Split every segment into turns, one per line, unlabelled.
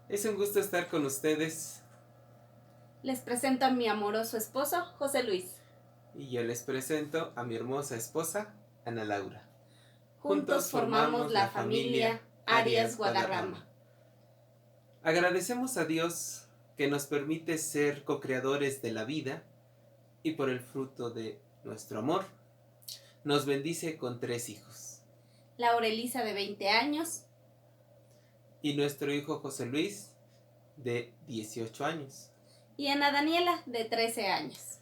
Es un gusto estar con ustedes
Les presento a mi amoroso esposo, José Luis.
y yo les presento a mi hermosa esposa, Ana Laura.
Juntos formamos la familia Arias Guadarrama.
Agradecemos a Dios que nos permite ser co-creadores de la vida y por el fruto de nuestro amor nos bendice con 3 hijos.
Laura Elisa, de 20 años.
Y nuestro hijo José Luis, de 18 años.
Y Ana Daniela, de 13 años.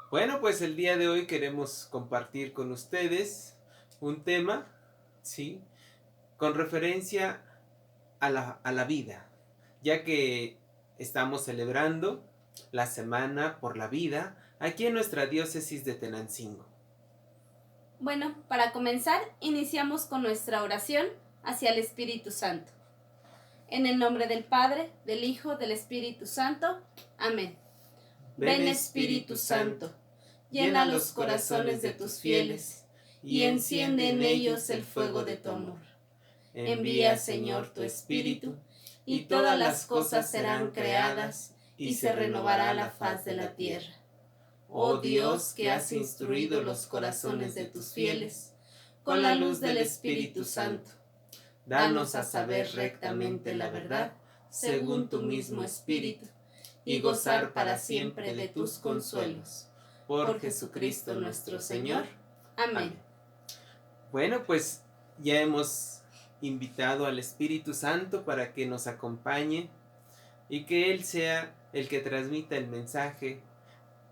Bueno, pues el día de hoy queremos compartir con ustedes un tema, ¿sí?, con referencia a la vida, ya que estamos celebrando la Semana por la Vida aquí en nuestra diócesis de Tenancingo.
Bueno, para comenzar, iniciamos con nuestra oración hacia el Espíritu Santo. En el nombre del Padre, del Hijo, del Espíritu Santo. Amén. Ven Espíritu Santo, llena los corazones de tus fieles y enciende en ellos el fuego de tu amor. Envía, Señor, tu Espíritu, y todas las cosas serán creadas, y se renovará la faz de la tierra. Oh Dios, que has instruido los corazones de tus fieles, con la luz del Espíritu Santo, danos a saber rectamente la verdad, según tu mismo Espíritu, y gozar para siempre de tus consuelos. Por Jesucristo nuestro Señor. Amén.
Bueno, pues ya hemos invitado al Espíritu Santo para que nos acompañe y que Él sea el que transmita el mensaje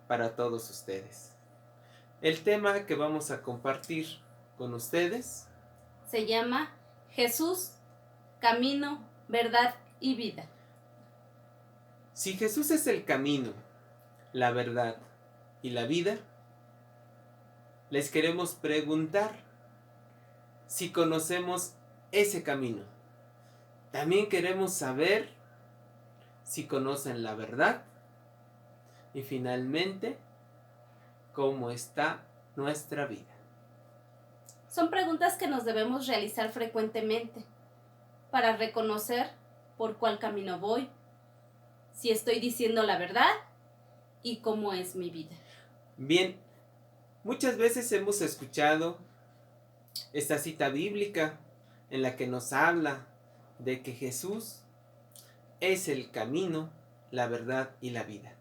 para todos ustedes. El tema que vamos a compartir con ustedes
se llama Jesús, camino, verdad y vida.
Si Jesús es el camino, la verdad y la vida, les queremos preguntar si conocemos ese camino. También queremos saber si conocen la verdad y finalmente cómo está nuestra vida.
Son preguntas que nos debemos realizar frecuentemente para reconocer por cuál camino voy, si estoy diciendo la verdad y cómo es mi vida.
Bien, muchas veces hemos escuchado esta cita bíblica en la que nos habla de que Jesús es el camino, la verdad y la vida.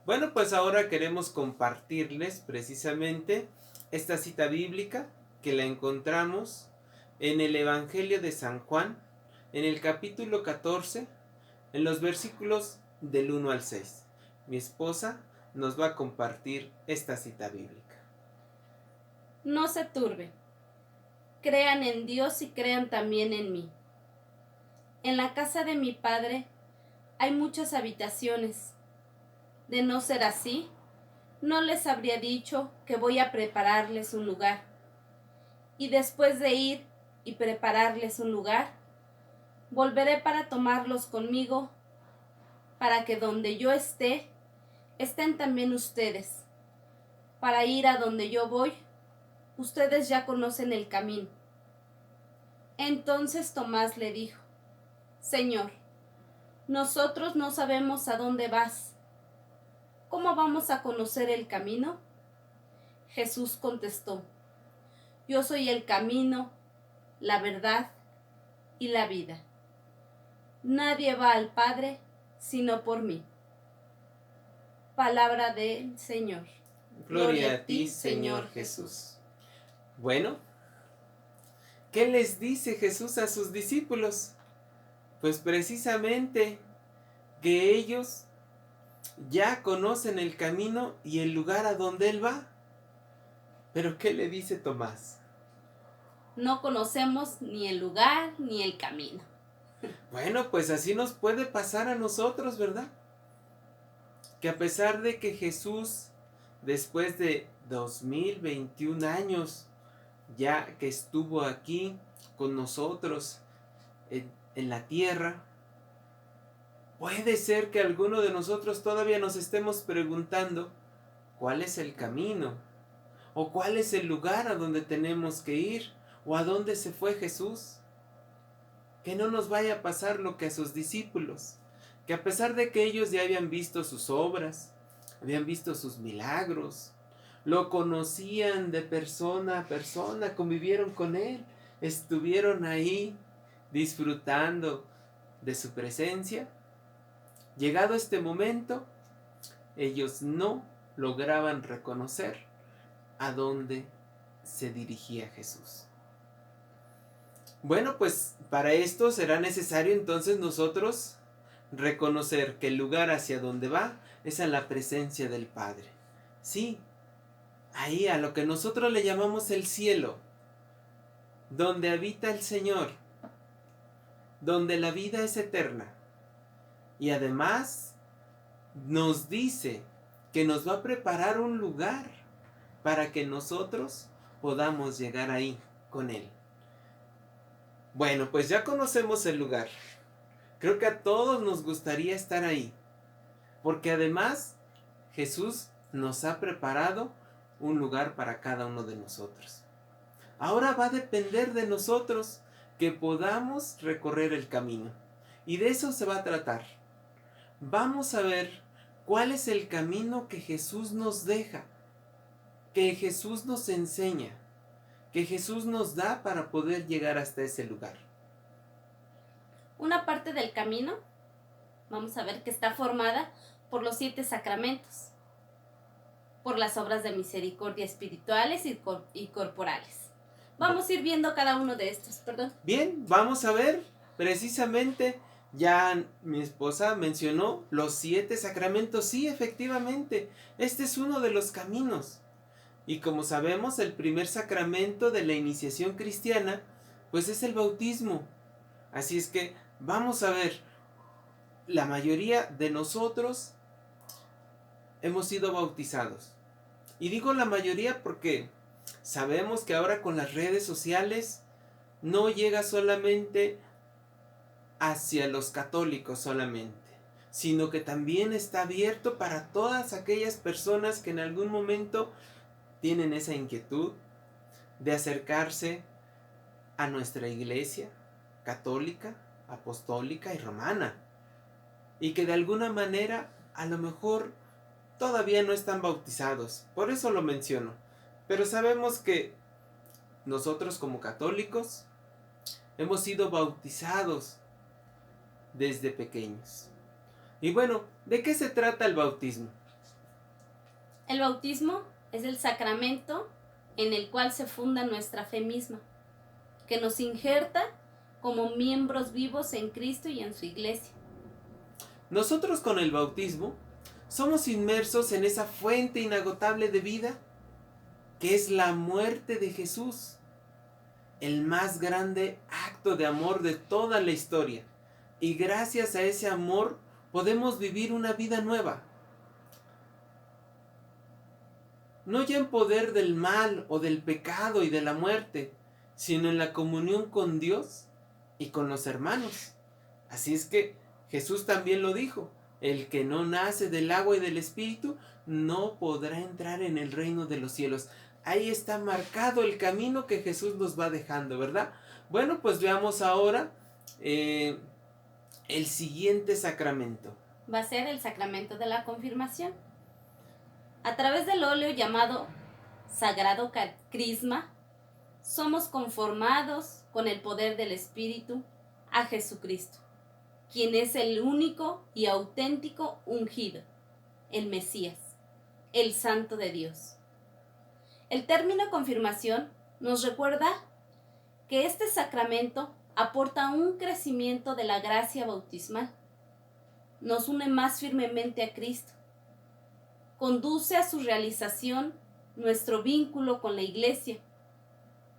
Bueno, pues ahora queremos compartirles precisamente esta cita bíblica que la encontramos en el Evangelio de San Juan, en el capítulo 14, en los versículos del 1 al 6. Mi esposa nos va a compartir esta cita bíblica.
No se turbe. Crean en Dios y crean también en mí. En la casa de mi Padre hay muchas habitaciones. De no ser así, no les habría dicho que voy a prepararles un lugar. Y después de ir y prepararles un lugar, volveré para tomarlos conmigo, para que donde yo esté, estén también ustedes. Para ir a donde yo voy, ustedes ya conocen el camino. Entonces Tomás le dijo: Señor, nosotros no sabemos a dónde vas. ¿Cómo vamos a conocer el camino? Jesús contestó: Yo soy el camino, la verdad y la vida. Nadie va al Padre sino por mí. Palabra del Señor.
Gloria a ti, Señor Jesús. Bueno, ¿qué les dice Jesús a sus discípulos? Pues precisamente que ellos ya conocen el camino y el lugar a donde Él va. ¿Pero qué le dice Tomás?
No conocemos ni el lugar ni el camino.
Bueno, pues así nos puede pasar a nosotros, ¿verdad? Que a pesar de que Jesús, después de 2021 años, ya que estuvo aquí con nosotros en la tierra, puede ser que alguno de nosotros todavía nos estemos preguntando cuál es el camino, o cuál es el lugar a donde tenemos que ir, o a dónde se fue Jesús. Que no nos vaya a pasar lo que a sus discípulos, que a pesar de que ellos ya habían visto sus obras, habían visto sus milagros, lo conocían de persona a persona, convivieron con él, estuvieron ahí disfrutando de su presencia, llegado este momento, ellos no lograban reconocer a dónde se dirigía Jesús. Bueno, pues para esto será necesario entonces nosotros reconocer que el lugar hacia donde va es a la presencia del Padre. Sí, ahí a lo que nosotros le llamamos el cielo, donde habita el Señor, donde la vida es eterna. Y además nos dice que nos va a preparar un lugar para que nosotros podamos llegar ahí con Él. Bueno, pues ya conocemos el lugar. Creo que a todos nos gustaría estar ahí, porque además Jesús nos ha preparado un lugar para cada uno de nosotros. Ahora va a depender de nosotros que podamos recorrer el camino. Y de eso se va a tratar. Vamos a ver cuál es el camino que Jesús nos deja, que Jesús nos enseña, que Jesús nos da para poder llegar hasta ese lugar.
Una parte del camino, vamos a ver que está formada por los 7 sacramentos, por las obras de misericordia espirituales y corporales. Vamos a ir viendo cada uno de estos,
Bien, vamos a ver precisamente, ya mi esposa mencionó los 7 sacramentos. Sí, efectivamente, este es uno de los caminos. Y como sabemos, el primer sacramento de la iniciación cristiana, pues es el bautismo. Así es que vamos a ver, la mayoría de nosotros hemos sido bautizados. Y digo la mayoría porque sabemos que ahora con las redes sociales no llega solamente hacia los católicos solamente, sino que también está abierto para todas aquellas personas que en algún momento tienen esa inquietud de acercarse a nuestra iglesia católica, apostólica y romana, y que de alguna manera a lo mejor todavía no están bautizados. Por eso lo menciono. Pero sabemos que nosotros como católicos hemos sido bautizados desde pequeños. Y bueno, ¿de qué se trata el bautismo?
El bautismo es el sacramento en el cual se funda nuestra fe misma, que nos injerta como miembros vivos en Cristo y en su iglesia.
Nosotros con el bautismo somos inmersos en esa fuente inagotable de vida que es la muerte de Jesús, el más grande acto de amor de toda la historia. Y gracias a ese amor podemos vivir una vida nueva. No ya en poder del mal o del pecado y de la muerte, sino en la comunión con Dios y con los hermanos. Así es que Jesús también lo dijo: el que no nace del agua y del Espíritu no podrá entrar en el reino de los cielos. Ahí está marcado el camino que Jesús nos va dejando, ¿verdad? Bueno, pues veamos ahora el siguiente sacramento.
Va a ser el sacramento de la confirmación. A través del óleo llamado Sagrado Crisma, somos conformados con el poder del Espíritu a Jesucristo, quien es el único y auténtico ungido, el Mesías, el Santo de Dios. El término confirmación nos recuerda que este sacramento aporta un crecimiento de la gracia bautismal, nos une más firmemente a Cristo, conduce a su realización nuestro vínculo con la Iglesia,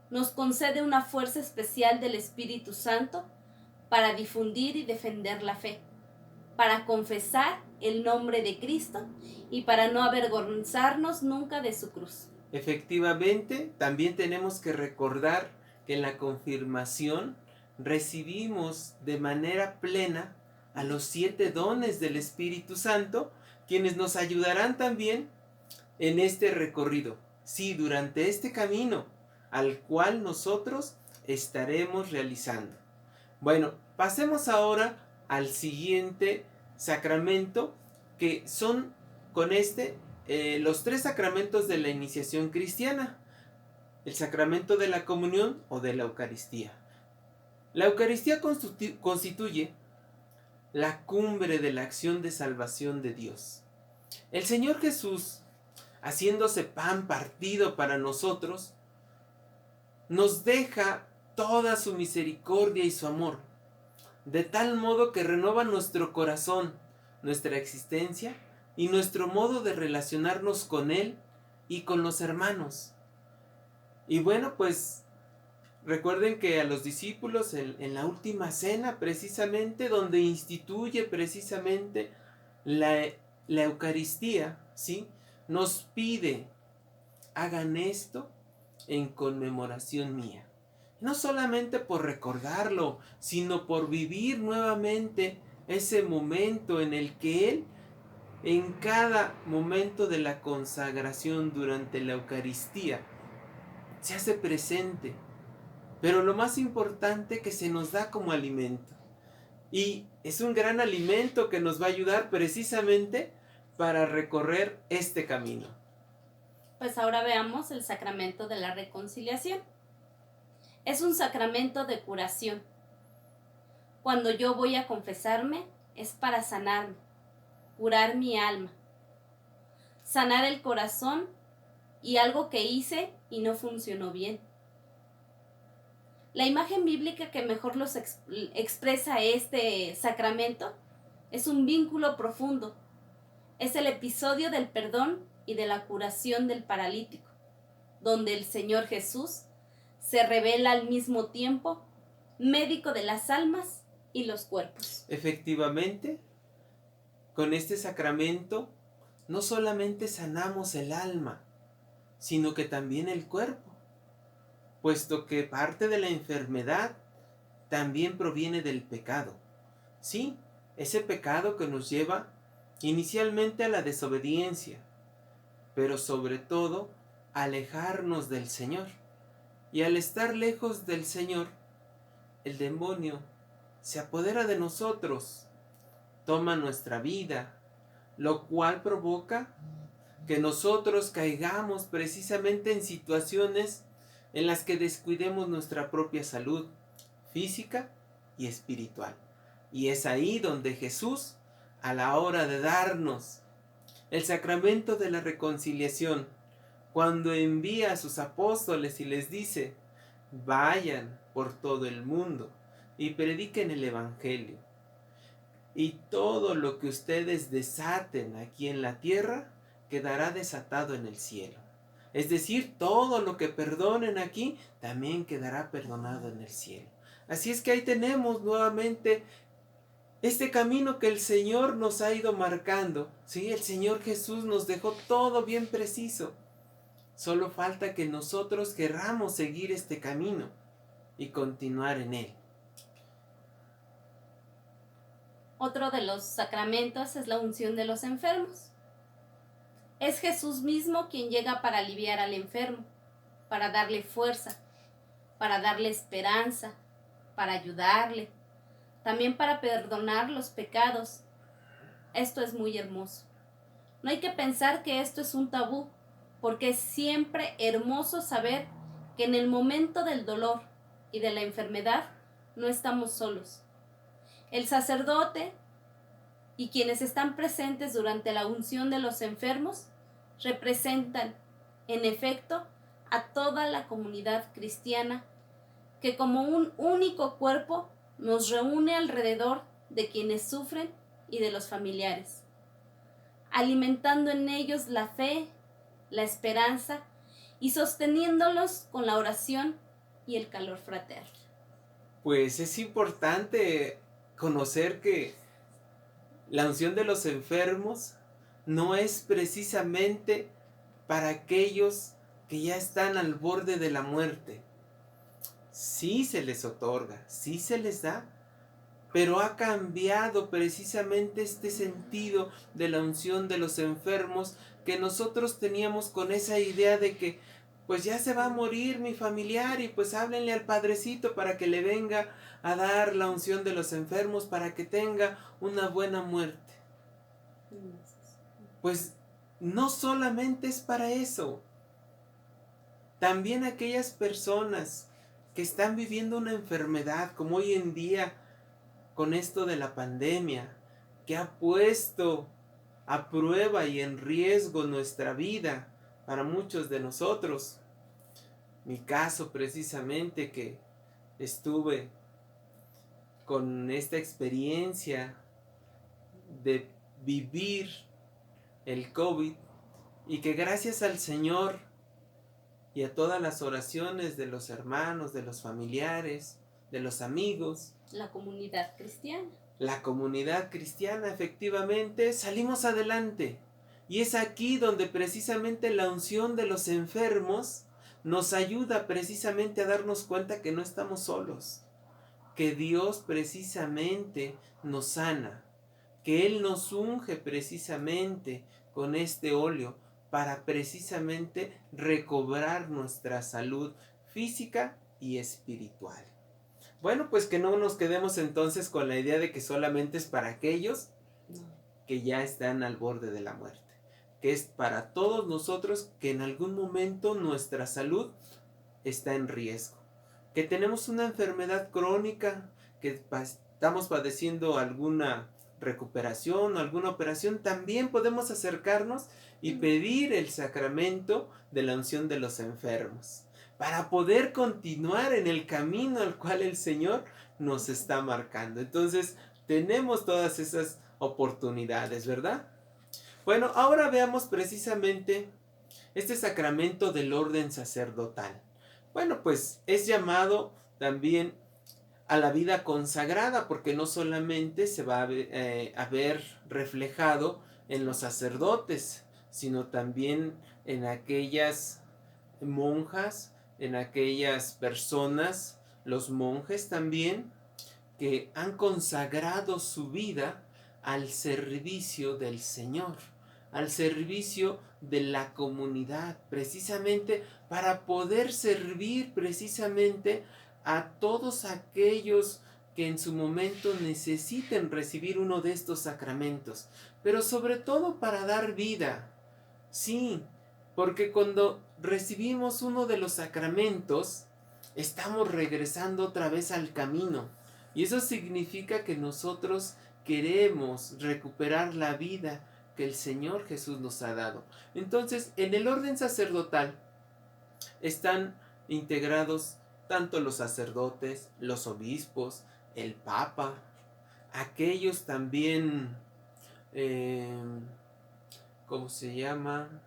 nos concede una fuerza especial del Espíritu Santo para difundir y defender la fe, para confesar el nombre de Cristo y para no avergonzarnos nunca de su cruz.
Efectivamente, también tenemos que recordar que en la confirmación recibimos de manera plena a los 7 dones del Espíritu Santo, quienes nos ayudarán también en este recorrido. Sí, durante este camino al cual nosotros estaremos realizando. Bueno, pasemos ahora al siguiente sacramento que son con los 3 sacramentos de la iniciación cristiana. El sacramento de la comunión o de la Eucaristía. La Eucaristía constituye la cumbre de la acción de salvación de Dios. El Señor Jesús, haciéndose pan partido para nosotros, nos deja toda su misericordia y su amor, de tal modo que renueva nuestro corazón, nuestra existencia y nuestro modo de relacionarnos con Él y con los hermanos. Y bueno, pues recuerden que a los discípulos en la última cena, precisamente, donde instituye precisamente la Eucaristía, ¿sí?, nos pide, hagan esto en conmemoración mía. No solamente por recordarlo, sino por vivir nuevamente ese momento en el que Él, en cada momento de la consagración durante la Eucaristía, se hace presente, pero lo más importante, que se nos da como alimento. Y es un gran alimento que nos va a ayudar precisamente para recorrer este camino.
Pues ahora veamos el sacramento de la reconciliación. Es un sacramento de curación. Cuando yo voy a confesarme, es para sanarme, curar mi alma, sanar el corazón y algo que hice y no funcionó bien. La imagen bíblica que mejor los expresa este sacramento es un vínculo profundo. Es el episodio del perdón y de la curación del paralítico, donde el Señor Jesús se revela al mismo tiempo médico de las almas y los cuerpos.
Efectivamente, con este sacramento no solamente sanamos el alma, sino que también el cuerpo, puesto que parte de la enfermedad también proviene del pecado. Sí, ese pecado que nos lleva inicialmente a la desobediencia, pero sobre todo a alejarnos del Señor. Y al estar lejos del Señor, el demonio se apodera de nosotros, toma nuestra vida, lo cual provoca que nosotros caigamos precisamente en situaciones en las que descuidemos nuestra propia salud física y espiritual. Y es ahí donde Jesús, a la hora de darnos el sacramento de la reconciliación, cuando envía a sus apóstoles y les dice: vayan por todo el mundo y prediquen el Evangelio, y todo lo que ustedes desaten aquí en la tierra quedará desatado en el cielo. Es decir, todo lo que perdonen aquí también quedará perdonado en el cielo. Así es que ahí tenemos nuevamente este camino que el Señor nos ha ido marcando. ¿Sí? El Señor Jesús nos dejó todo bien preciso. Solo falta que nosotros querramos seguir este camino y continuar en él.
Otro de los sacramentos es la unción de los enfermos. Es Jesús mismo quien llega para aliviar al enfermo, para darle fuerza, para darle esperanza, para ayudarle, también para perdonar los pecados. Esto es muy hermoso. No hay que pensar que esto es un tabú, porque es siempre hermoso saber que en el momento del dolor y de la enfermedad no estamos solos. El sacerdote y quienes están presentes durante la unción de los enfermos representan, en efecto, a toda la comunidad cristiana que como un único cuerpo nos reúne alrededor de quienes sufren y de los familiares, alimentando en ellos la fe, la esperanza y sosteniéndolos con la oración y el calor fraterno.
Pues es importante conocer que la unción de los enfermos no es precisamente para aquellos que ya están al borde de la muerte. Sí se les otorga, sí se les da, pero ha cambiado precisamente este sentido de la unción de los enfermos que nosotros teníamos con esa idea de que pues ya se va a morir mi familiar y pues háblenle al Padrecito para que le venga a dar la unción de los enfermos para que tenga una buena muerte. Pues no solamente es para eso. También aquellas personas que están viviendo una enfermedad, como hoy en día con esto de la pandemia, que ha puesto a prueba y en riesgo nuestra vida para muchos de nosotros. Mi caso precisamente, que estuve con esta experiencia de vivir el COVID y que gracias al Señor y a todas las oraciones de los hermanos, de los familiares, de los amigos,
la comunidad cristiana,
efectivamente, salimos adelante. Y es aquí donde precisamente la unción de los enfermos nos ayuda precisamente a darnos cuenta que no estamos solos, que Dios precisamente nos sana, que Él nos unge precisamente con este óleo para precisamente recobrar nuestra salud física y espiritual. Bueno, pues que no nos quedemos entonces con la idea de que solamente es para aquellos que ya están al borde de la muerte, que es para todos nosotros que en algún momento nuestra salud está en riesgo, que tenemos una enfermedad crónica, que estamos padeciendo alguna recuperación o alguna operación, también podemos acercarnos y pedir el sacramento de la unción de los enfermos, para poder continuar en el camino al cual el Señor nos está marcando. Entonces, tenemos todas esas oportunidades, ¿verdad? Bueno, ahora veamos precisamente este sacramento del orden sacerdotal. Bueno, pues es llamado también a la vida consagrada, porque no solamente se va a ver reflejado en los sacerdotes, sino también en aquellas monjas, en aquellas personas, los monjes también, que han consagrado su vida al servicio del Señor, al servicio de la comunidad, precisamente para poder servir precisamente a todos aquellos que en su momento necesiten recibir uno de estos sacramentos, pero sobre todo para dar vida. Sí, porque cuando recibimos uno de los sacramentos, estamos regresando otra vez al camino. Y eso significa que nosotros queremos recuperar la vida que el Señor Jesús nos ha dado. Entonces, en el orden sacerdotal están integrados tanto los sacerdotes, los obispos, el Papa, aquellos también, ¿cómo se llama?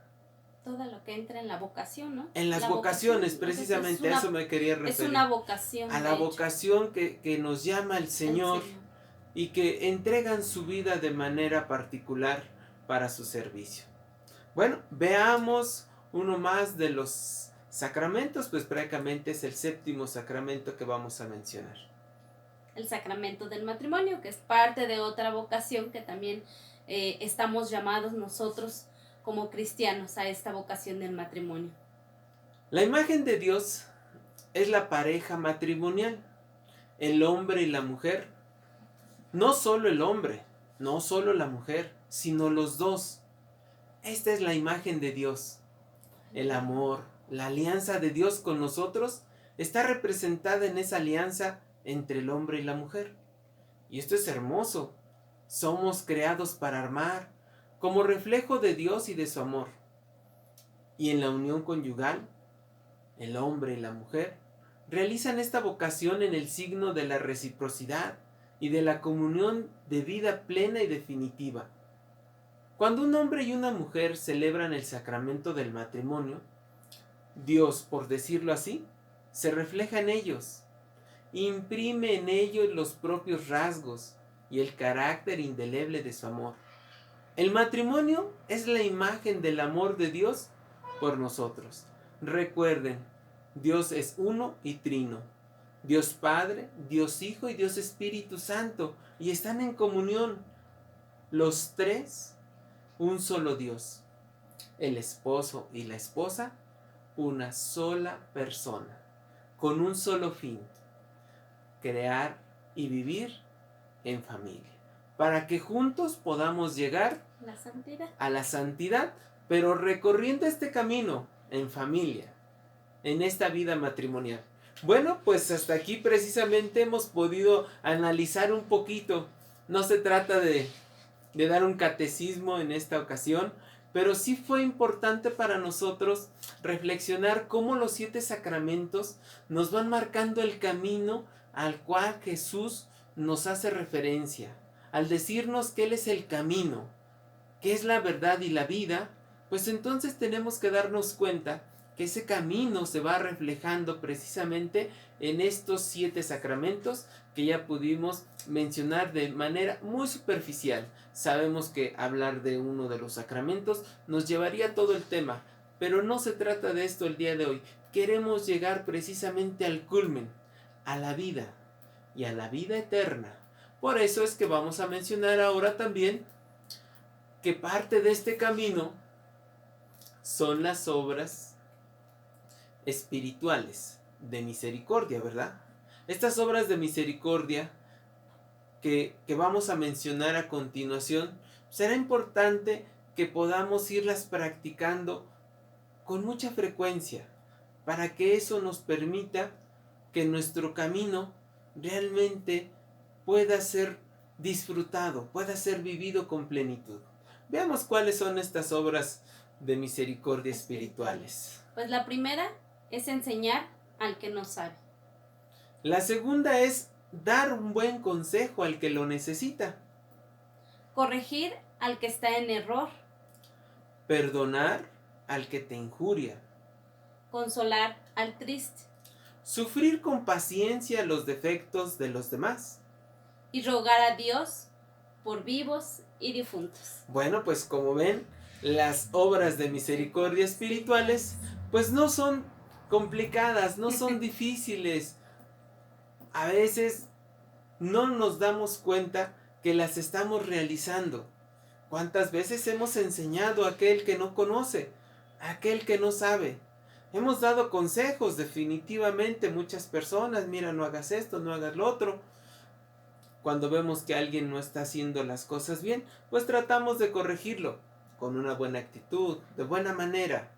Todo lo que entra en la vocación, ¿no?
En las vocaciones, precisamente, a eso me quería referir.
Es una vocación.
A la vocación que nos llama el Señor y que entregan su vida de manera particular para su servicio. Bueno, veamos uno más de los sacramentos, pues prácticamente es el séptimo sacramento que vamos a mencionar.
El sacramento del matrimonio, que es parte de otra vocación que también estamos llamados nosotros como cristianos a esta vocación del matrimonio.
La imagen de Dios es la pareja matrimonial, el hombre y la mujer. No solo el hombre, no solo la mujer, sino los dos. Esta es la imagen de Dios. El amor, la alianza de Dios con nosotros está representada en esa alianza entre el hombre y la mujer. Y esto es hermoso. Somos creados para amar como reflejo de Dios y de su amor. Y en la unión conyugal, el hombre y la mujer realizan esta vocación en el signo de la reciprocidad y de la comunión de vida plena y definitiva. Cuando un hombre y una mujer celebran el sacramento del matrimonio, Dios, por decirlo así, se refleja en ellos, imprime en ellos los propios rasgos y el carácter indeleble de su amor. El matrimonio es la imagen del amor de Dios por nosotros. Recuerden, Dios es uno y trino. Dios Padre, Dios Hijo y Dios Espíritu Santo. Y están en comunión. Los tres, un solo Dios. El esposo y la esposa, una sola persona, con un solo fin: crear y vivir en familia, para que juntos podamos llegar a la santidad, pero recorriendo este camino en familia, en esta vida matrimonial. Bueno, pues hasta aquí precisamente hemos podido analizar un poquito. No se trata de dar un catecismo en esta ocasión, pero sí fue importante para nosotros reflexionar cómo los 7 sacramentos nos van marcando el camino al cual Jesús nos hace referencia. Al decirnos que Él es el camino, que es la verdad y la vida, pues entonces tenemos que darnos cuenta que ese camino se va reflejando precisamente en estos 7 sacramentos que ya pudimos mencionar de manera muy superficial. Sabemos que hablar de uno de los sacramentos nos llevaría todo el tema, pero no se trata de esto el día de hoy. Queremos llegar precisamente al culmen, a la vida y a la vida eterna. Por eso es que vamos a mencionar ahora también que parte de este camino son las obras espirituales de misericordia, ¿verdad? Estas obras de misericordia que vamos a mencionar a continuación, será importante que podamos irlas practicando con mucha frecuencia, para que eso nos permita que nuestro camino realmente pueda ser disfrutado, pueda ser vivido con plenitud. Veamos cuáles son estas obras de misericordia espirituales.
Pues la primera es enseñar al que no sabe.
La segunda es dar un buen consejo al que lo necesita.
Corregir al que está en error.
Perdonar al que te injuria.
Consolar al triste.
Sufrir con paciencia los defectos de los demás.
Y rogar a Dios por vivos y difuntos.
Bueno, pues como ven, las obras de misericordia espirituales pues no son complicadas, no son difíciles. A veces no nos damos cuenta que las estamos realizando. ¿Cuántas veces hemos enseñado a aquel que no conoce, a aquel que no sabe? Hemos dado consejos definitivamente, muchas personas: mira, no hagas esto, no hagas lo otro. Cuando vemos que alguien no está haciendo las cosas bien, pues tratamos de corregirlo con una buena actitud, de buena manera.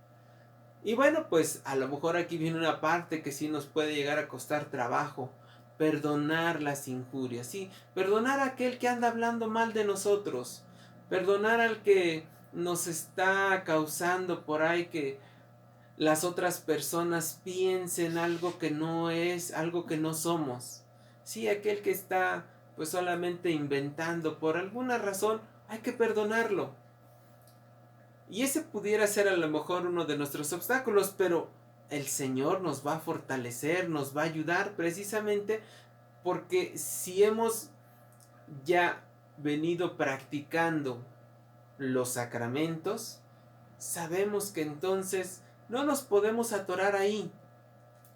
Y bueno, pues a lo mejor aquí viene una parte que sí nos puede llegar a costar trabajo: perdonar las injurias, sí, perdonar a aquel que anda hablando mal de nosotros, perdonar al que nos está causando por ahí que las otras personas piensen algo que no es, algo que no somos. Sí, aquel que está pues solamente inventando por alguna razón, hay que perdonarlo. Y ese pudiera ser a lo mejor uno de nuestros obstáculos, pero el Señor nos va a fortalecer, nos va a ayudar precisamente porque si hemos ya venido practicando los sacramentos, sabemos que entonces no nos podemos atorar ahí.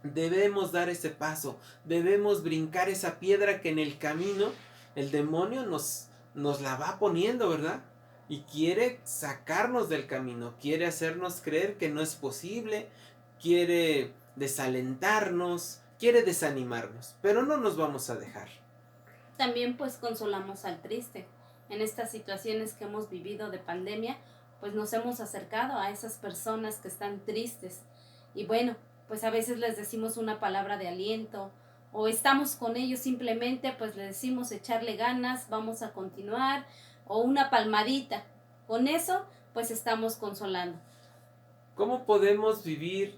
Debemos dar ese paso, debemos brincar esa piedra que en el camino el demonio nos la va poniendo, ¿verdad? Y quiere sacarnos del camino, quiere hacernos creer que no es posible, quiere desalentarnos, quiere desanimarnos, pero no nos vamos a dejar.
También pues consolamos al triste. En estas situaciones que hemos vivido de pandemia, pues nos hemos acercado a esas personas que están tristes. Y bueno, pues a veces les decimos una palabra de aliento, o estamos con ellos simplemente, pues les decimos echarle ganas, vamos a continuar, o una palmadita. Con eso, pues estamos consolando.
¿Cómo podemos vivir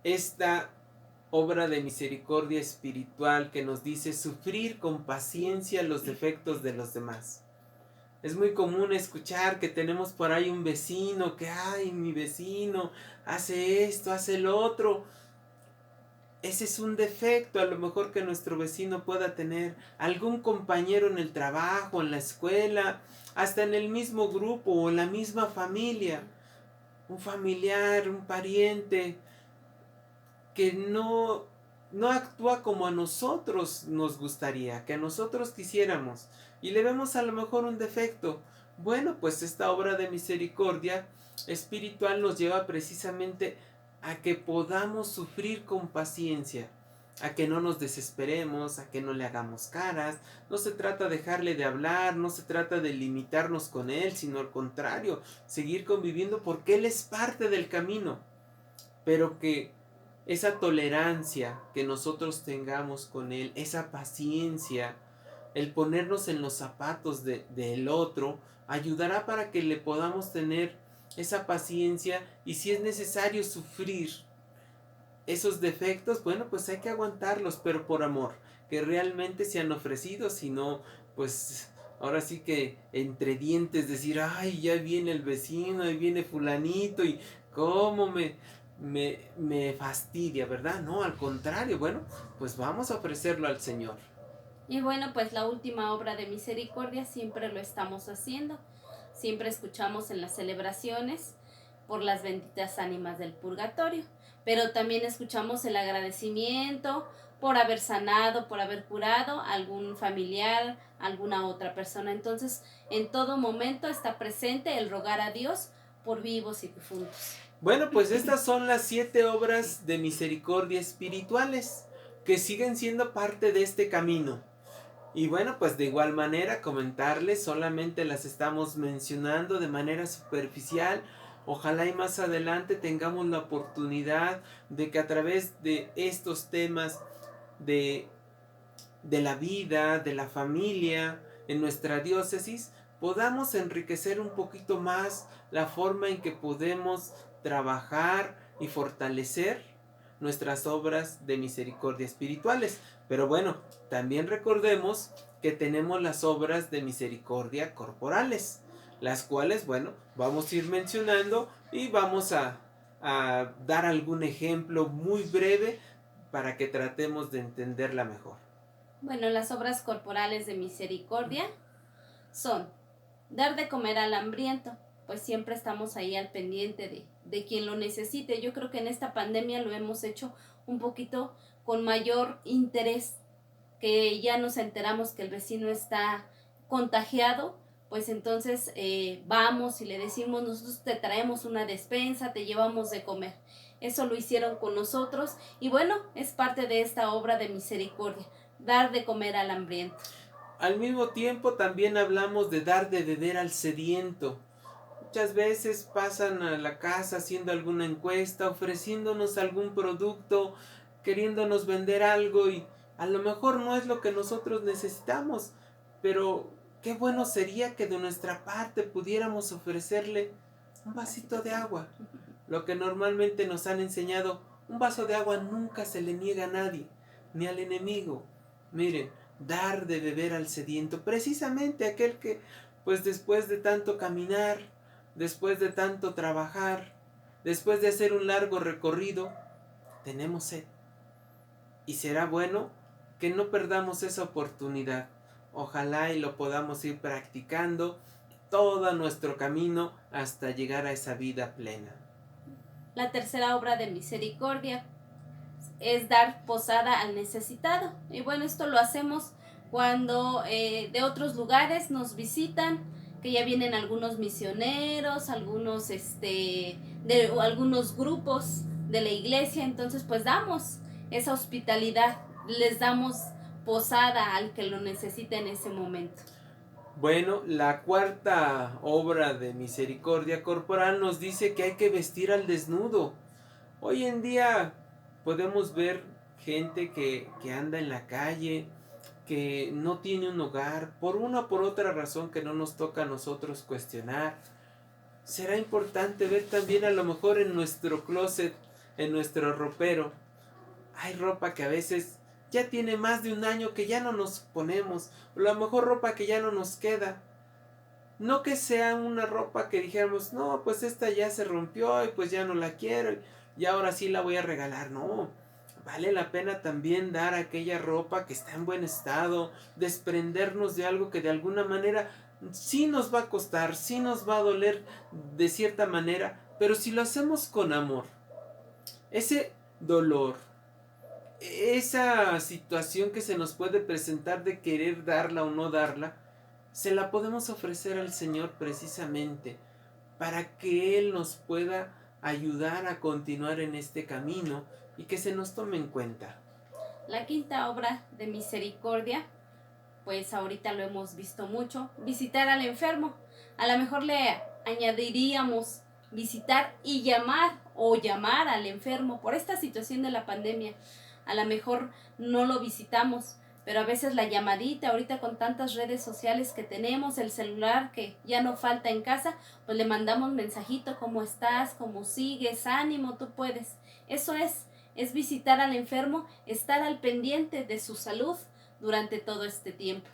esta obra de misericordia espiritual que nos dice sufrir con paciencia los defectos de los demás? Es muy común escuchar que tenemos por ahí un vecino que, ay, mi vecino hace esto, hace lo otro. Ese es un defecto a lo mejor que nuestro vecino pueda tener. Algún compañero en el trabajo, en la escuela, hasta en el mismo grupo o en la misma familia. Un familiar, un pariente que no actúa como a nosotros nos gustaría, que a nosotros quisiéramos, y le vemos a lo mejor un defecto. Bueno, pues esta obra de misericordia espiritual nos lleva precisamente a que podamos sufrir con paciencia, a que no nos desesperemos, a que no le hagamos caras. No se trata de dejarle de hablar, no se trata de limitarnos con él, sino al contrario, seguir conviviendo porque él es parte del camino. Pero que esa tolerancia que nosotros tengamos con él, esa paciencia, el ponernos en los zapatos del otro, ayudará para que le podamos tener esa paciencia, y si es necesario sufrir esos defectos, bueno, pues hay que aguantarlos, pero por amor, que realmente se han ofrecido, si no, pues ahora sí que entre dientes decir, ay, ya viene el vecino, ahí viene fulanito, y cómo me fastidia, ¿verdad? No, al contrario, bueno, pues vamos a ofrecerlo al Señor.
Y bueno, pues la última obra de misericordia siempre lo estamos haciendo. Siempre escuchamos en las celebraciones por las benditas ánimas del purgatorio, pero también escuchamos el agradecimiento por haber sanado, por haber curado a algún familiar, a alguna otra persona. Entonces, en todo momento está presente el rogar a Dios por vivos y difuntos.
Bueno, pues estas son las 7 obras de misericordia espirituales que siguen siendo parte de este camino. Y bueno, pues de igual manera comentarles, solamente las estamos mencionando de manera superficial. Ojalá y más adelante tengamos la oportunidad de que a través de estos temas de, de la vida, de la familia, en nuestra diócesis, podamos enriquecer un poquito más la forma en que podemos trabajar y fortalecer nuestras obras de misericordia espirituales. Pero bueno, también recordemos que tenemos las obras de misericordia corporales, las cuales, bueno, vamos a ir mencionando y vamos a dar algún ejemplo muy breve para que tratemos de entenderla mejor.
Bueno, las obras corporales de misericordia son dar de comer al hambriento, pues siempre estamos ahí al pendiente de quien lo necesite. Yo creo que en esta pandemia lo hemos hecho un poquito con mayor interés, que ya nos enteramos que el vecino está contagiado, pues entonces vamos y le decimos, nosotros te traemos una despensa, te llevamos de comer. Eso lo hicieron con nosotros y bueno, es parte de esta obra de misericordia, dar de comer al hambriento.
Al mismo tiempo también hablamos de dar de beber al sediento. Muchas veces pasan a la casa haciendo alguna encuesta, ofreciéndonos algún producto, queriéndonos vender algo, y a lo mejor no es lo que nosotros necesitamos, pero qué bueno sería que de nuestra parte pudiéramos ofrecerle un vasito de agua. Lo que normalmente nos han enseñado, un vaso de agua nunca se le niega a nadie, ni al enemigo. Miren, dar de beber al sediento, precisamente aquel que, pues después de tanto caminar, después de tanto trabajar, después de hacer un largo recorrido, tenemos sed. Y será bueno que no perdamos esa oportunidad. Ojalá y lo podamos ir practicando todo nuestro camino hasta llegar a esa vida plena.
La tercera obra de misericordia es dar posada al necesitado. Y bueno, esto lo hacemos cuando de otros lugares nos visitan, que ya vienen algunos misioneros, algunos algunos grupos de la iglesia, entonces pues damos esa hospitalidad, les damos posada al que lo necesite en ese momento.
Bueno, la cuarta obra de misericordia corporal nos dice que hay que vestir al desnudo. Hoy en día podemos ver gente que anda en la calle, que no tiene un hogar, por una o por otra razón que no nos toca a nosotros cuestionar. Será importante ver también a lo mejor en nuestro closet, en nuestro ropero. Hay ropa que a veces ya tiene más de un año que ya no nos ponemos, o a lo mejor ropa que ya no nos queda. No que sea una ropa que dijéramos, no, pues esta ya se rompió y pues ya no la quiero y ahora sí la voy a regalar. No, vale la pena también dar aquella ropa que está en buen estado, desprendernos de algo que de alguna manera sí nos va a costar, sí nos va a doler de cierta manera, pero si lo hacemos con amor, ese dolor, esa situación que se nos puede presentar de querer darla o no darla, se la podemos ofrecer al Señor precisamente para que Él nos pueda ayudar a continuar en este camino y que se nos tome en cuenta.
La quinta obra de misericordia, pues ahorita lo hemos visto mucho, visitar al enfermo. A lo mejor le añadiríamos visitar y llamar al enfermo por esta situación de la pandemia. A lo mejor no lo visitamos, pero a veces la llamadita, ahorita con tantas redes sociales que tenemos, el celular que ya no falta en casa, pues le mandamos mensajito, ¿cómo estás? ¿Cómo sigues? Ánimo, tú puedes. Eso es visitar al enfermo, estar al pendiente de su salud durante todo este tiempo.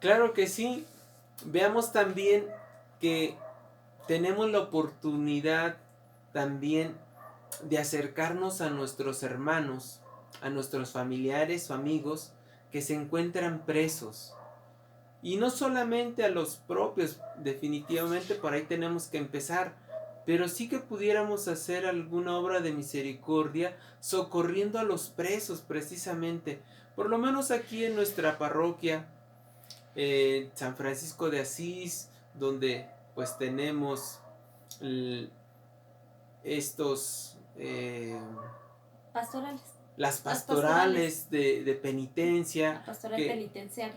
Claro que sí. Veamos también que tenemos la oportunidad también de acercarnos a nuestros hermanos, a nuestros familiares o amigos que se encuentran presos. Y no solamente a los propios, definitivamente por ahí tenemos que empezar, pero sí que pudiéramos hacer alguna obra de misericordia socorriendo a los presos precisamente. Por lo menos aquí en nuestra parroquia, San Francisco de Asís, donde pues tenemos estos
pastorales.
Las pastorales de penitencia.
La pastoral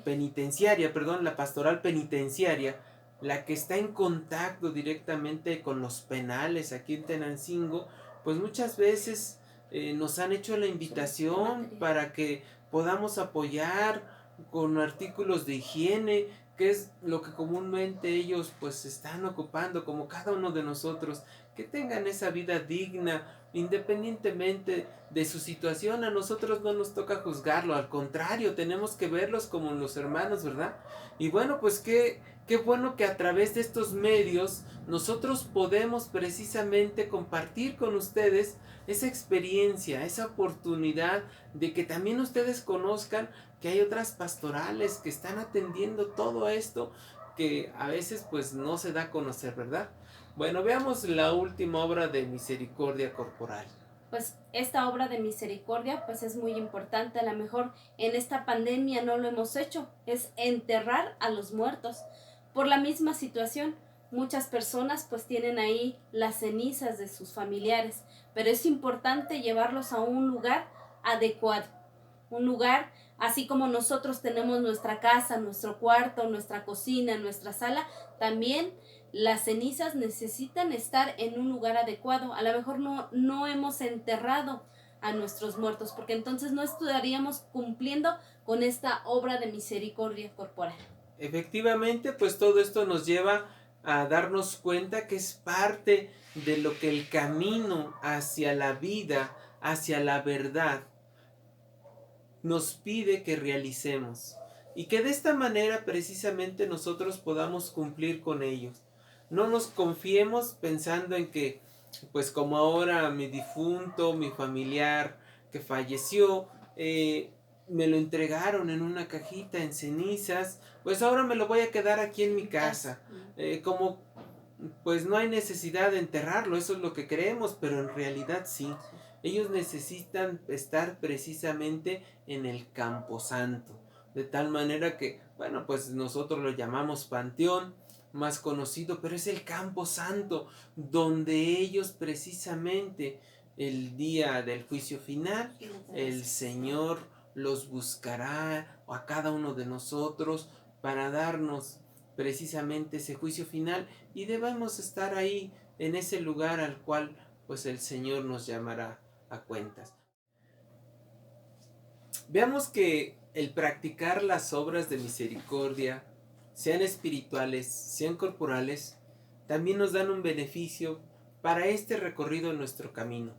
penitenciaria.
La pastoral penitenciaria, la que está en contacto directamente con los penales aquí en Tenancingo, pues muchas veces nos han hecho la invitación para que podamos apoyar con artículos de higiene, que es lo que comúnmente ellos pues están ocupando, como cada uno de nosotros, que tengan esa vida digna, independientemente de su situación. A nosotros no nos toca juzgarlo, al contrario, tenemos que verlos como los hermanos, ¿verdad? Y bueno, pues qué bueno que a través de estos medios nosotros podemos precisamente compartir con ustedes esa experiencia, esa oportunidad de que también ustedes conozcan que hay otras pastorales que están atendiendo todo esto que a veces pues no se da a conocer, ¿verdad? Bueno, veamos la última obra de misericordia corporal.
Pues esta obra de misericordia pues es muy importante. A lo mejor en esta pandemia no lo hemos hecho, es enterrar a los muertos. Por la misma situación, muchas personas pues tienen ahí las cenizas de sus familiares, pero es importante llevarlos a un lugar adecuado, un lugar así como nosotros tenemos nuestra casa, nuestro cuarto, nuestra cocina, nuestra sala, también las cenizas necesitan estar en un lugar adecuado. A lo mejor no hemos enterrado a nuestros muertos, porque entonces no estaríamos cumpliendo con esta obra de misericordia corporal.
Efectivamente, pues todo esto nos lleva a darnos cuenta que es parte de lo que el camino hacia la vida, hacia la verdad, nos pide que realicemos. Y que de esta manera precisamente nosotros podamos cumplir con ellos. No nos confiemos pensando en que, pues como ahora mi difunto, mi familiar que falleció, me lo entregaron en una cajita en cenizas, pues ahora me lo voy a quedar aquí en mi casa. Como pues no hay necesidad de enterrarlo, eso es lo que creemos, pero en realidad sí. Ellos necesitan estar precisamente en el camposanto, de tal manera que, bueno, pues nosotros lo llamamos panteón, más conocido, pero es el campo santo, donde ellos precisamente el día del juicio final, el Señor los buscará a cada uno de nosotros para darnos precisamente ese juicio final, y debemos estar ahí en ese lugar al cual pues el Señor nos llamará a cuentas. Veamos que el practicar las obras de misericordia, sean espirituales, sean corporales, también nos dan un beneficio para este recorrido en nuestro camino,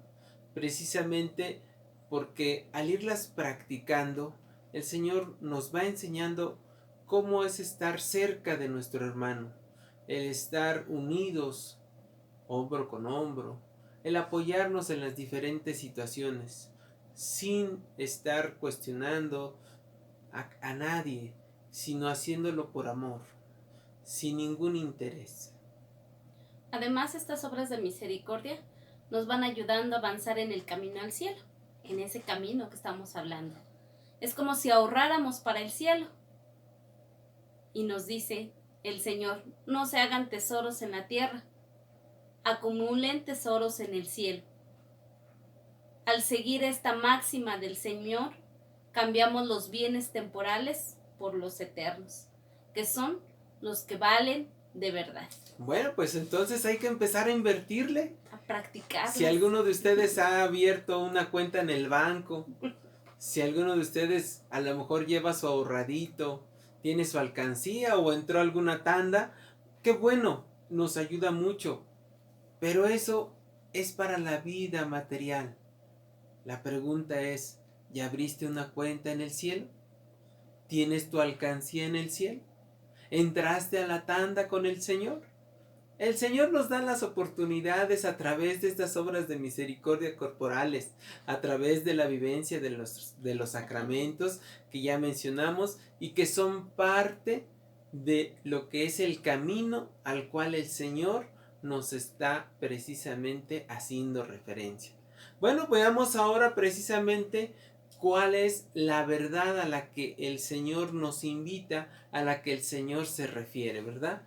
precisamente porque al irlas practicando, el Señor nos va enseñando cómo es estar cerca de nuestro hermano, el estar unidos hombro con hombro, el apoyarnos en las diferentes situaciones, sin estar cuestionando a nadie, sino haciéndolo por amor, sin ningún interés.
Además, estas obras de misericordia nos van ayudando a avanzar en el camino al cielo, en ese camino que estamos hablando. Es como si ahorráramos para el cielo. Y nos dice el Señor, no se hagan tesoros en la tierra, acumulen tesoros en el cielo. Al seguir esta máxima del Señor, cambiamos los bienes temporales por los eternos, que son los que valen de verdad.
Bueno, pues entonces hay que empezar a invertirle.
A practicarlos.
Si alguno de ustedes ha abierto una cuenta en el banco, si alguno de ustedes a lo mejor lleva su ahorradito, tiene su alcancía o entró a alguna tanda, qué bueno, nos ayuda mucho. Pero eso es para la vida material. La pregunta es, ¿ya abriste una cuenta en el cielo? ¿Tienes tu alcancía en el cielo? ¿Entraste a la tanda con el Señor? El Señor nos da las oportunidades a través de estas obras de misericordia corporales, a través de la vivencia de los sacramentos que ya mencionamos y que son parte de lo que es el camino al cual el Señor nos está precisamente haciendo referencia. Bueno, veamos ahora precisamente cuál es la verdad a la que el Señor nos invita, a la que el Señor se refiere, ¿verdad?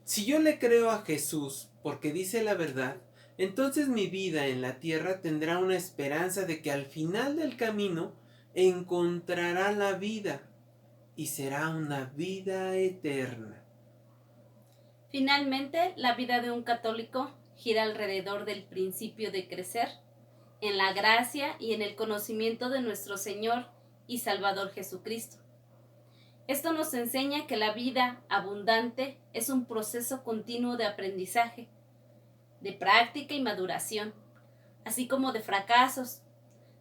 Si yo le creo a Jesús porque dice la verdad, entonces mi vida en la tierra tendrá una esperanza de que al final del camino encontrará la vida y será una vida eterna.
Finalmente, la vida de un católico gira alrededor del principio de crecer en la gracia y en el conocimiento de nuestro Señor y Salvador Jesucristo. Esto nos enseña que la vida abundante es un proceso continuo de aprendizaje, de práctica y maduración, así como de fracasos,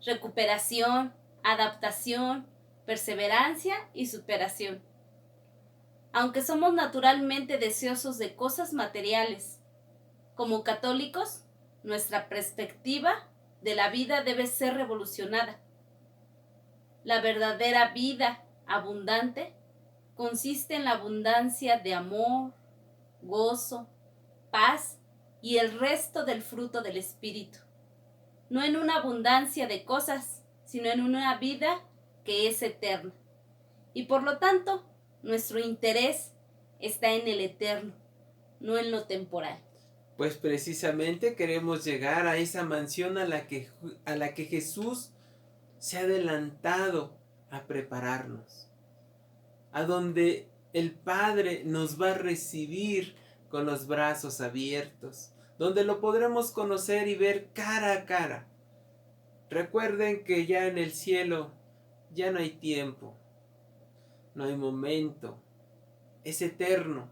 recuperación, adaptación, perseverancia y superación. Aunque somos naturalmente deseosos de cosas materiales, como católicos, nuestra perspectiva de la vida debe ser revolucionada. La verdadera vida abundante consiste en la abundancia de amor, gozo, paz y el resto del fruto del Espíritu. No en una abundancia de cosas, sino en una vida que es eterna. Y por lo tanto, nuestro interés está en el eterno, no en lo temporal.
Pues precisamente queremos llegar a esa mansión a la que Jesús se ha adelantado a prepararnos, a donde el Padre nos va a recibir con los brazos abiertos, donde lo podremos conocer y ver cara a cara. Recuerden que ya en el cielo ya no hay tiempo, no hay momento, es eterno.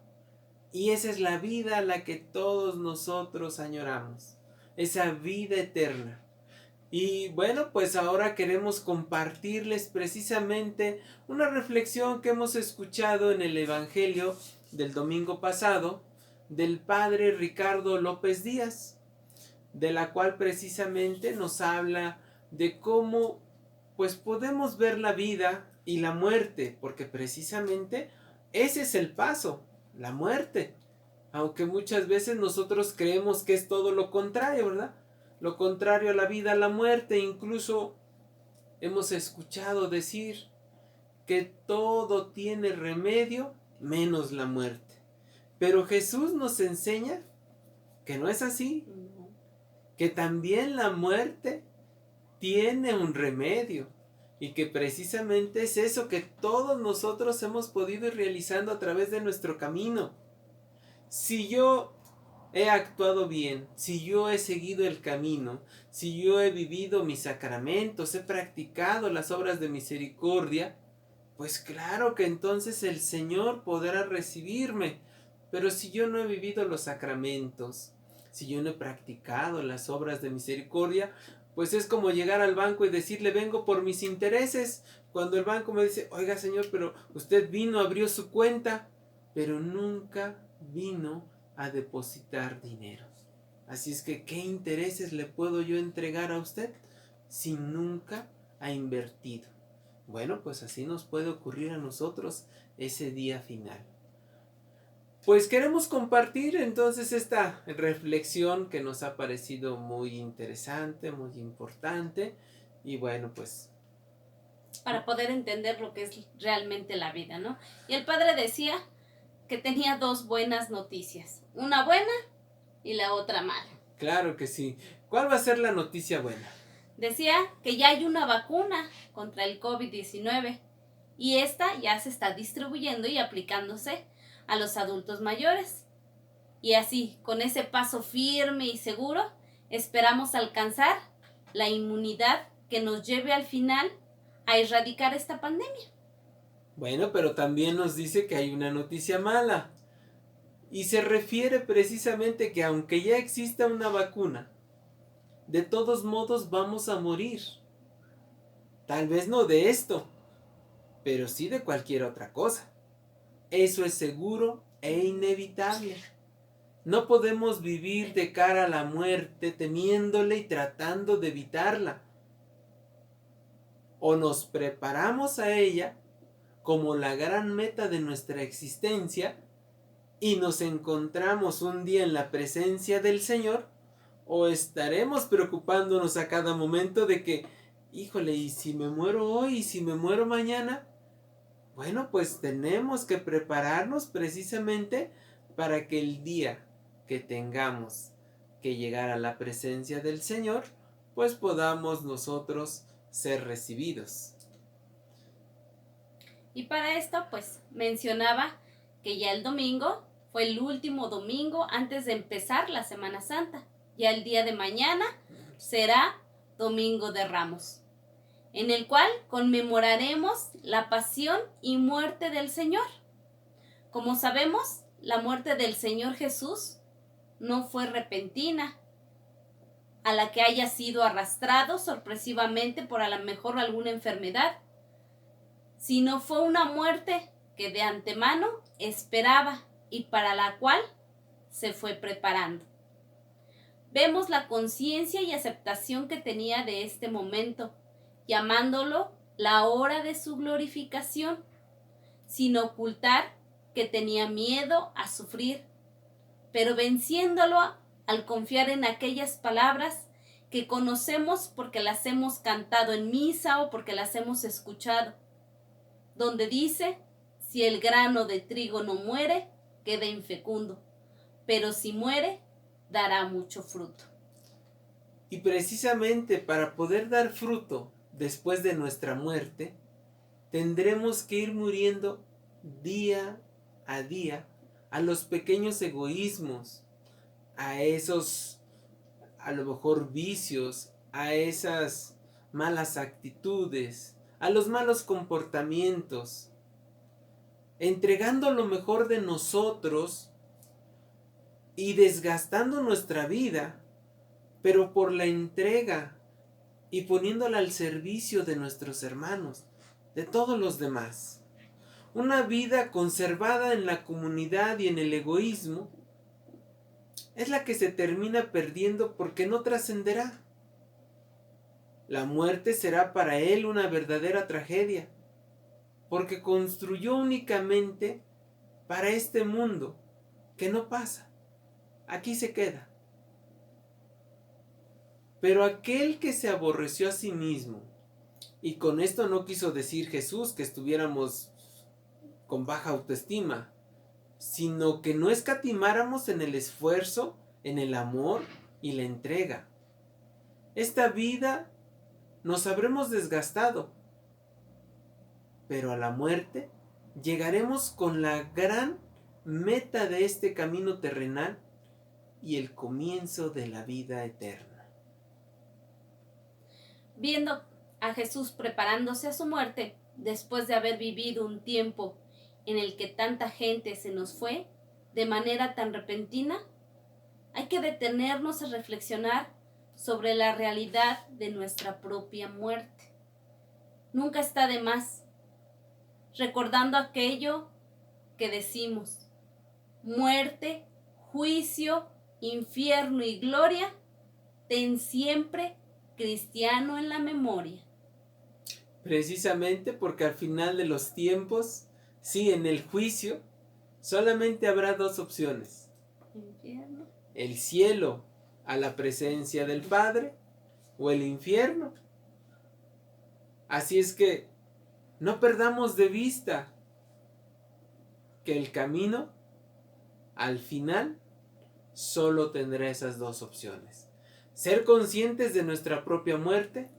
Y esa es la vida a la que todos nosotros añoramos, esa vida eterna. Y bueno, pues ahora queremos compartirles precisamente una reflexión que hemos escuchado en el Evangelio del domingo pasado del Padre Ricardo López Díaz, de la cual precisamente nos habla de cómo pues podemos ver la vida y la muerte, porque precisamente ese es el paso, la muerte. Aunque muchas veces nosotros creemos que es todo lo contrario, ¿verdad? Lo contrario a la vida, a la muerte. Incluso hemos escuchado decir que todo tiene remedio menos la muerte. Pero Jesús nos enseña que no es así, que también la muerte tiene un remedio y que precisamente es eso que todos nosotros hemos podido ir realizando a través de nuestro camino. Si yo he actuado bien, si yo he seguido el camino, si yo he vivido mis sacramentos, he practicado las obras de misericordia, pues claro que entonces el Señor podrá recibirme. Pero si yo no he vivido los sacramentos, si yo no he practicado las obras de misericordia, pues es como llegar al banco y decirle vengo por mis intereses. Cuando el banco me dice, oiga señor, pero usted vino, abrió su cuenta, pero nunca vino a depositar dinero. Así es que, ¿qué intereses le puedo yo entregar a usted si nunca ha invertido? Bueno, pues así nos puede ocurrir a nosotros ese día final. Pues queremos compartir entonces esta reflexión que nos ha parecido muy interesante, muy importante. Y bueno, pues
para poder entender lo que es realmente la vida, ¿no? Y el padre decía que tenía dos buenas noticias. Una buena y la otra mala.
Claro que sí. ¿Cuál va a ser la noticia buena?
Decía que ya hay una vacuna contra el COVID-19 y esta ya se está distribuyendo y aplicándose a los adultos mayores. Y así, con ese paso firme y seguro, esperamos alcanzar la inmunidad que nos lleve al final a erradicar esta pandemia.
Bueno, pero también nos dice que hay una noticia mala. Y se refiere precisamente que aunque ya exista una vacuna, de todos modos vamos a morir. Tal vez no de esto, pero sí de cualquier otra cosa. Eso es seguro e inevitable. No podemos vivir de cara a la muerte temiéndole y tratando de evitarla. O nos preparamos a ella como la gran meta de nuestra existencia y nos encontramos un día en la presencia del Señor, o estaremos preocupándonos a cada momento de que, híjole, ¿y si me muero hoy? ¿Y si me muero mañana? Bueno, pues tenemos que prepararnos precisamente para que el día que tengamos que llegar a la presencia del Señor, pues podamos nosotros ser recibidos.
Y para esto, pues mencionaba que ya el domingo fue el último domingo antes de empezar la Semana Santa. Ya el día de mañana será Domingo de Ramos, en el cual conmemoraremos la pasión y muerte del Señor. Como sabemos, la muerte del Señor Jesús no fue repentina, a la que haya sido arrastrado sorpresivamente por a lo mejor alguna enfermedad, sino fue una muerte que de antemano esperaba y para la cual se fue preparando. Vemos la conciencia y aceptación que tenía de este momento, llamándolo la hora de su glorificación, sin ocultar que tenía miedo a sufrir, pero venciéndolo al confiar en aquellas palabras que conocemos porque las hemos cantado en misa o porque las hemos escuchado, donde dice: si el grano de trigo no muere, queda infecundo, pero si muere, dará mucho fruto.
Y precisamente para poder dar fruto después de nuestra muerte, tendremos que ir muriendo día a día a los pequeños egoísmos, a esos, a lo mejor, vicios, a esas malas actitudes, a los malos comportamientos, entregando lo mejor de nosotros y desgastando nuestra vida, pero por la entrega y poniéndola al servicio de nuestros hermanos, de todos los demás. Una vida conservada en la comunidad y en el egoísmo es la que se termina perdiendo porque no trascenderá. La muerte será para él una verdadera tragedia, porque construyó únicamente para este mundo que no pasa, aquí se queda. Pero aquel que se aborreció a sí mismo, y con esto no quiso decir Jesús que estuviéramos con baja autoestima, sino que no escatimáramos en el esfuerzo, en el amor y la entrega. Esta vida nos habremos desgastado, pero a la muerte llegaremos con la gran meta de este camino terrenal y el comienzo de la vida eterna.
Viendo a Jesús preparándose a su muerte, después de haber vivido un tiempo en el que tanta gente se nos fue de manera tan repentina, hay que detenernos a reflexionar sobre la realidad de nuestra propia muerte. Nunca está de más, recordando aquello que decimos: muerte, juicio, infierno y gloria, ten siempre cristiano en la memoria.
Precisamente porque al final de los tiempos, sí, en el juicio, solamente habrá dos opciones.
Infierno.
El cielo a la presencia del Padre o el infierno. Así es que no perdamos de vista que el camino al final solo tendrá esas dos opciones. Ser conscientes de nuestra propia muerte.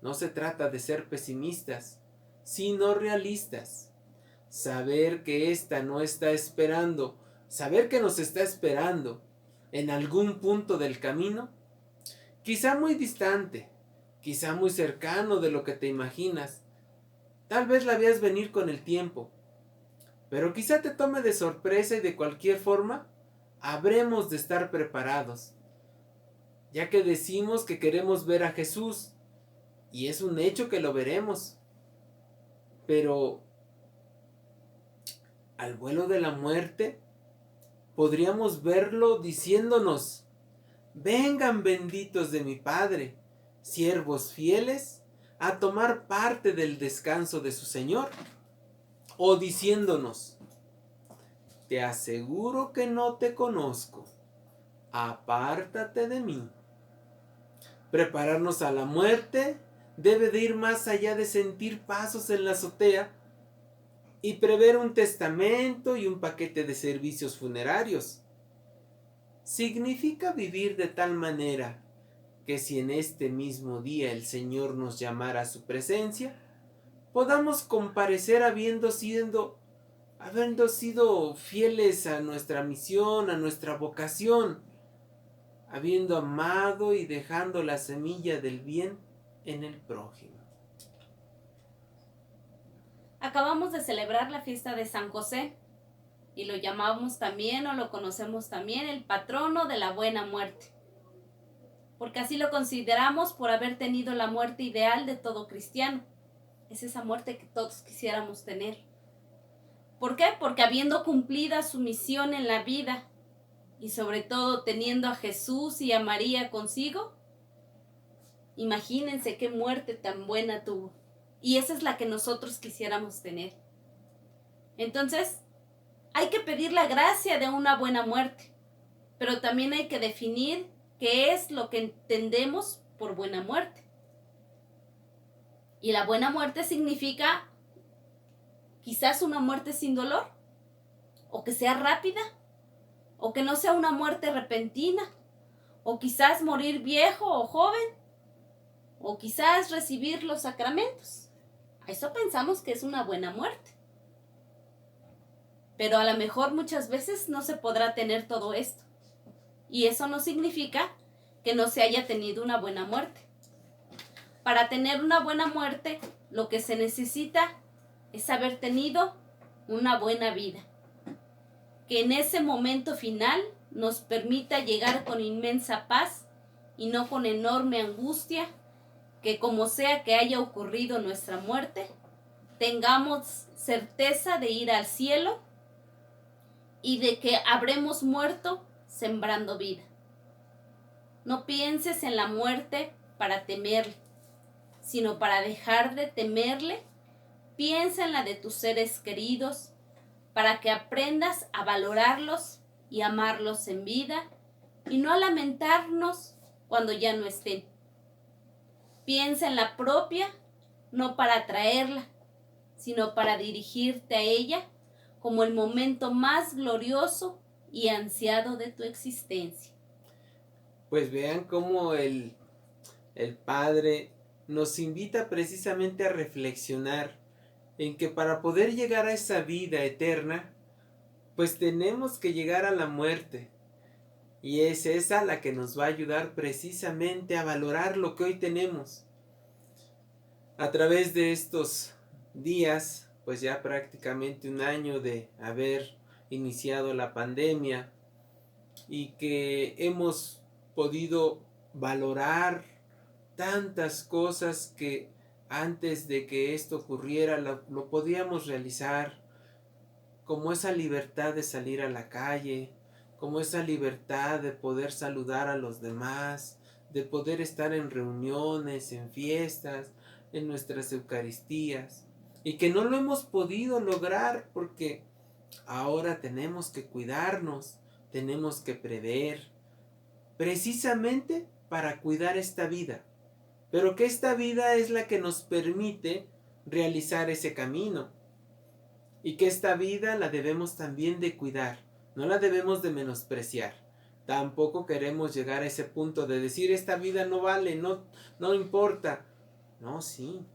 No se trata de ser pesimistas, sino realistas. Saber que ésta no está esperando, saber que nos está esperando en algún punto del camino, quizá muy distante, quizá muy cercano de lo que te imaginas. Tal vez la veas venir con el tiempo, pero quizá te tome de sorpresa y de cualquier forma, habremos de estar preparados, ya que decimos que queremos ver a Jesús, y es un hecho que lo veremos. Pero al vuelo de la muerte, podríamos verlo diciéndonos: vengan benditos de mi Padre, siervos fieles, a tomar parte del descanso de su Señor. O diciéndonos: te aseguro que no te conozco, apártate de mí. Prepararnos a la muerte debe de ir más allá de sentir pasos en la azotea y prever un testamento y un paquete de servicios funerarios. Significa vivir de tal manera que si en este mismo día el Señor nos llamara a su presencia, podamos comparecer habiendo sido fieles a nuestra misión, a nuestra vocación, habiendo amado y dejando la semilla del bien en el prójimo.
Acabamos de celebrar la fiesta de San José y lo llamamos también, o lo conocemos también, el patrono de la buena muerte, porque así lo consideramos por haber tenido la muerte ideal de todo cristiano. Es esa muerte que todos quisiéramos tener. ¿Por qué? Porque habiendo cumplida su misión en la vida y sobre todo teniendo a Jesús y a María consigo, imagínense qué muerte tan buena tuvo. Y esa es la que nosotros quisiéramos tener. Entonces, hay que pedir la gracia de una buena muerte, pero también hay que definir qué es lo que entendemos por buena muerte. Y la buena muerte significa quizás una muerte sin dolor, o que sea rápida, o que no sea una muerte repentina, o quizás morir viejo o joven, o quizás recibir los sacramentos. A eso pensamos que es una buena muerte. Pero a lo mejor muchas veces no se podrá tener todo esto. Y eso no significa que no se haya tenido una buena muerte. Para tener una buena muerte, lo que se necesita es haber tenido una buena vida, que en ese momento final nos permita llegar con inmensa paz y no con enorme angustia, que como sea que haya ocurrido nuestra muerte, tengamos certeza de ir al cielo y de que habremos muerto sembrando vida. No pienses en la muerte para temerle, sino para dejar de temerle. Piensa en la de tus seres queridos, para que aprendas a valorarlos y amarlos en vida y no a lamentarnos cuando ya no estén. Piensa en la propia, no para atraerla, sino para dirigirte a ella como el momento más glorioso y ansiado de tu existencia.
Pues vean cómo el Padre nos invita precisamente a reflexionar en que para poder llegar a esa vida eterna, pues tenemos que llegar a la muerte. Y es esa la que nos va a ayudar precisamente a valorar lo que hoy tenemos. A través de estos días, pues ya prácticamente un año de haber iniciado la pandemia y que hemos podido valorar tantas cosas que antes de que esto ocurriera lo podíamos realizar, como esa libertad de salir a la calle, como esa libertad de poder saludar a los demás, de poder estar en reuniones, en fiestas, en nuestras Eucaristías, y que no lo hemos podido lograr porque ahora tenemos que cuidarnos, tenemos que prever, precisamente para cuidar esta vida, pero que esta vida es la que nos permite realizar ese camino, y que esta vida la debemos también de cuidar, no la debemos de menospreciar, Tampoco queremos llegar a ese punto de decir esta vida no vale, no importa. No, sí.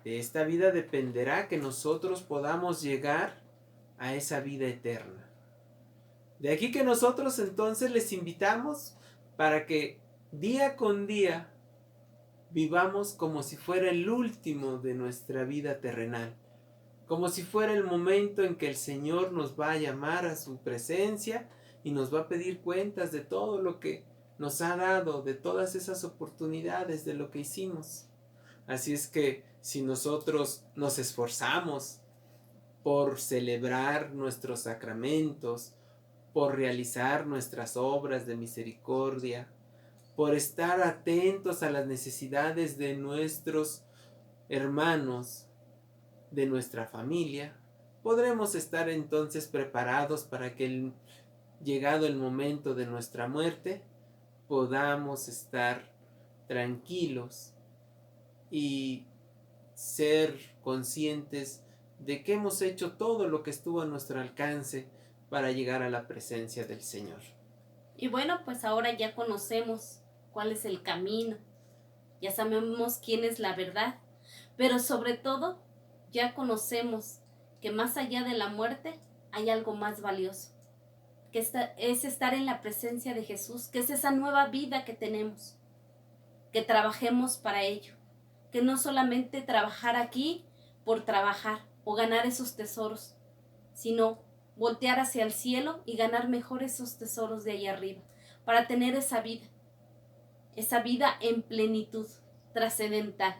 De esta vida dependerá que nosotros podamos llegar a esa vida eterna. De aquí que nosotros entonces les invitamos para que día con día vivamos como si fuera el último de nuestra vida terrenal. Como si fuera el momento en que el Señor nos va a llamar a su presencia y nos va a pedir cuentas de todo lo que nos ha dado, de todas esas oportunidades, de lo que hicimos. Así es que si nosotros nos esforzamos por celebrar nuestros sacramentos, por realizar nuestras obras de misericordia, por estar atentos a las necesidades de nuestros hermanos, de nuestra familia, podremos estar entonces preparados para que llegado el momento de nuestra muerte, podamos estar tranquilos y ser conscientes de que hemos hecho todo lo que estuvo a nuestro alcance para llegar a la presencia del Señor.
Y bueno, pues ahora ya conocemos cuál es el camino, ya sabemos quién es la verdad, pero sobre todo ya conocemos que más allá de la muerte hay algo más valioso, que es estar en la presencia de Jesús, que es esa nueva vida que tenemos, que trabajemos para ello, que no solamente trabajar aquí por trabajar o ganar esos tesoros, sino voltear hacia el cielo y ganar mejor esos tesoros de ahí arriba, para tener esa vida en plenitud, trascendental.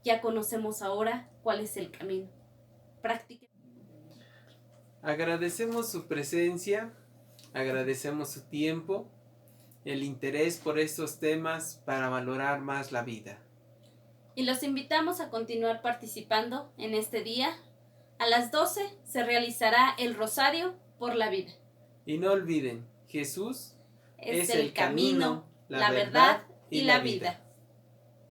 Ya conocemos ahora cuál es el camino. Práctica.
Agradecemos su presencia, agradecemos su tiempo, el interés por estos temas para valorar más la vida.
Y los invitamos a continuar participando en este día. A las 12 se realizará el Rosario por la vida.
Y no olviden, Jesús
es el camino, la verdad y la vida.